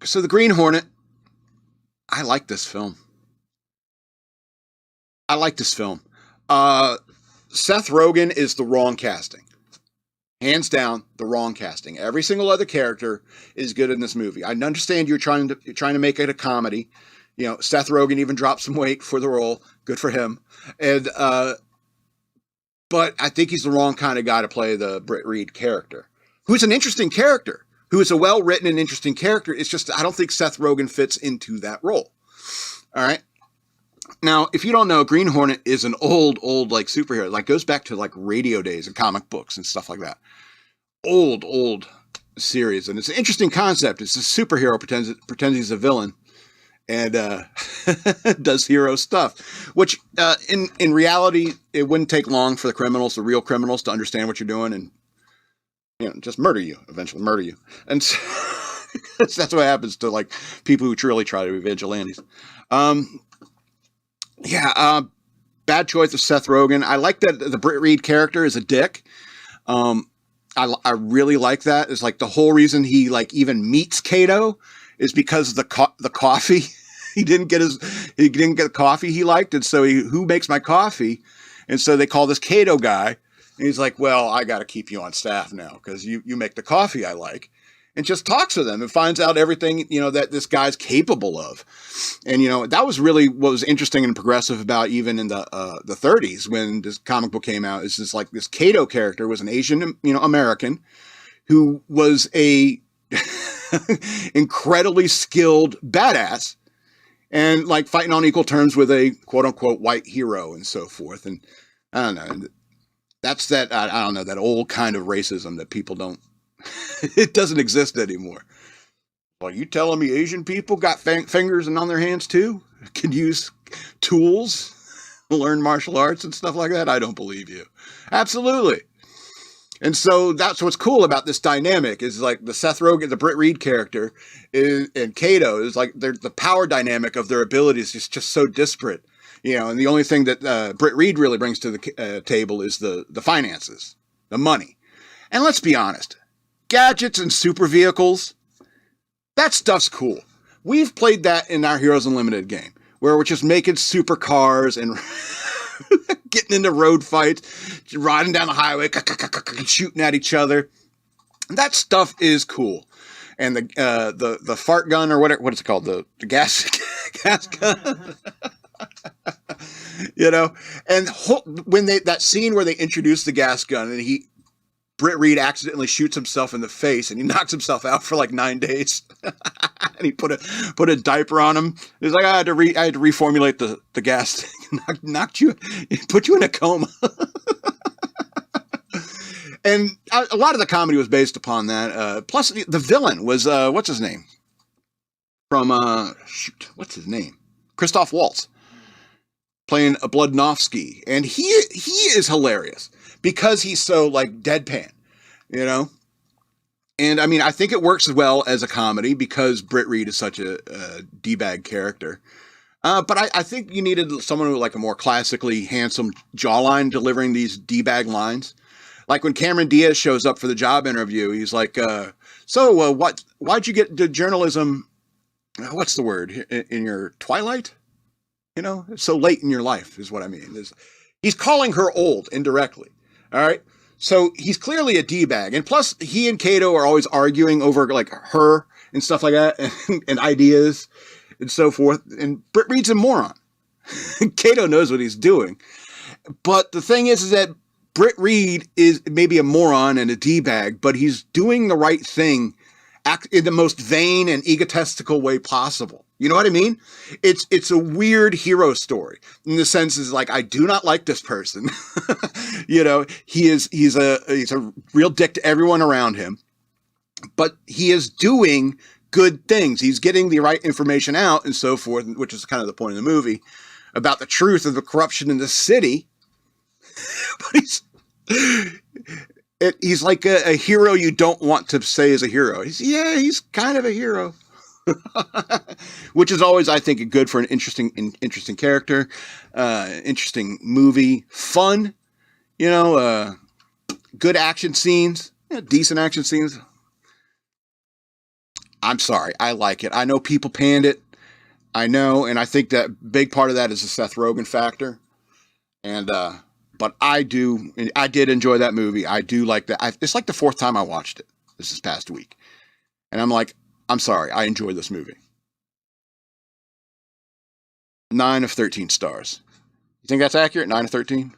So the Green Hornet, I like this film. Seth Rogen is the wrong casting. Hands down, the wrong casting. Every single other character is good in this movie. I understand you're trying to make it a comedy. You know, Seth Rogen even dropped some weight for the role. Good for him. And but I think he's the wrong kind of guy to play the Britt Reed character, who's an interesting character, who is a well-written and interesting character. It's just I don't think Seth Rogen fits into that role. All right. Now, if you don't know, Green Hornet is an old like superhero. Like goes back to like radio days and comic books and stuff like that. Old series, and it's an interesting concept. It's a superhero pretends he's a villain and does hero stuff, which in reality it wouldn't take long for the real criminals, to understand what you're doing and just eventually murder you, and so, that's what happens to like people who truly try to be vigilantes. Bad choice of Seth Rogen. I like that the Britt Reed character is a dick. I really like that. It's like the whole reason he like even meets Kato is because of the coffee. he didn't get the coffee he liked, and so who makes my coffee? And so they call this Kato guy, and he's like, well, I got to keep you on staff now because you make the coffee I like. And just talks with them and finds out everything, that this guy's capable of. And, that was really what was interesting and progressive about even in the 30s when this comic book came out. Is this like this Kato character was an Asian, American who was a incredibly skilled badass and like fighting on equal terms with a quote unquote white hero and so forth. And I don't know, that's that, I don't know, that old kind of racism that people don't, it doesn't exist anymore. Well, you telling me Asian people got fingers and on their hands too? Can use tools, learn martial arts and stuff like that? I don't believe you. Absolutely. And so that's what's cool about this dynamic is like the Seth Rogen, the Britt Reed character and Kato is like the power dynamic of their abilities is just so disparate. And the only thing that Britt Reed really brings to the table is the finances, the money. And let's be honest. Gadgets and super vehicles, that stuff's cool. We've played that in our Heroes Unlimited game, where we're just making super cars and getting into road fights, riding down the highway, shooting at each other. That stuff is cool. And the fart gun or what is it called? The gas gun. And when that scene where they introduce the gas gun and Britt Reed accidentally shoots himself in the face and he knocks himself out for like 9 days. And he put a diaper on him. He's like, I had to reformulate the gas thing. Put you in a coma. And a lot of the comedy was based upon that. Plus the villain was, what's his name? From, what's his name? Christoph Waltz. Playing a Bludnovsky. And he is hilarious. Because he's so like deadpan, and I mean, I think it works as well as a comedy because Britt Reed is such a D-bag character. But I think you needed someone with like a more classically handsome jawline delivering these D-bag lines. Like when Cameron Diaz shows up for the job interview, he's like, why'd you get into journalism? What's the word in your twilight? So late in your life is what I mean. He's calling her old indirectly. All right. So he's clearly a D-bag. And plus he and Kato are always arguing over like her and stuff like that and ideas and so forth. And Britt Reed's a moron. Kato knows what he's doing. But the thing is that Britt Reed is maybe a moron and a D-bag, but he's doing the right thing in the most vain and egotistical way possible. You know what I mean? It's a weird hero story in the sense is like, I do not like this person. He's a real dick to everyone around him, but he is doing good things. He's getting the right information out and so forth, which is kind of the point of the movie about the truth of the corruption in the city. But he's like a hero you don't want to say is a hero. He's kind of a hero. Which is always, I think, good for an interesting character, interesting movie, fun, good action scenes, decent action scenes. I'm sorry. I like it. I know people panned it. I know. And I think that big part of that is the Seth Rogen factor. And, but I did enjoy that movie. I do like that. It's like the fourth time I watched it this past week. And I'm like, I'm sorry. I enjoyed this movie. 9 of 13 stars. You think that's accurate? 9 of 13?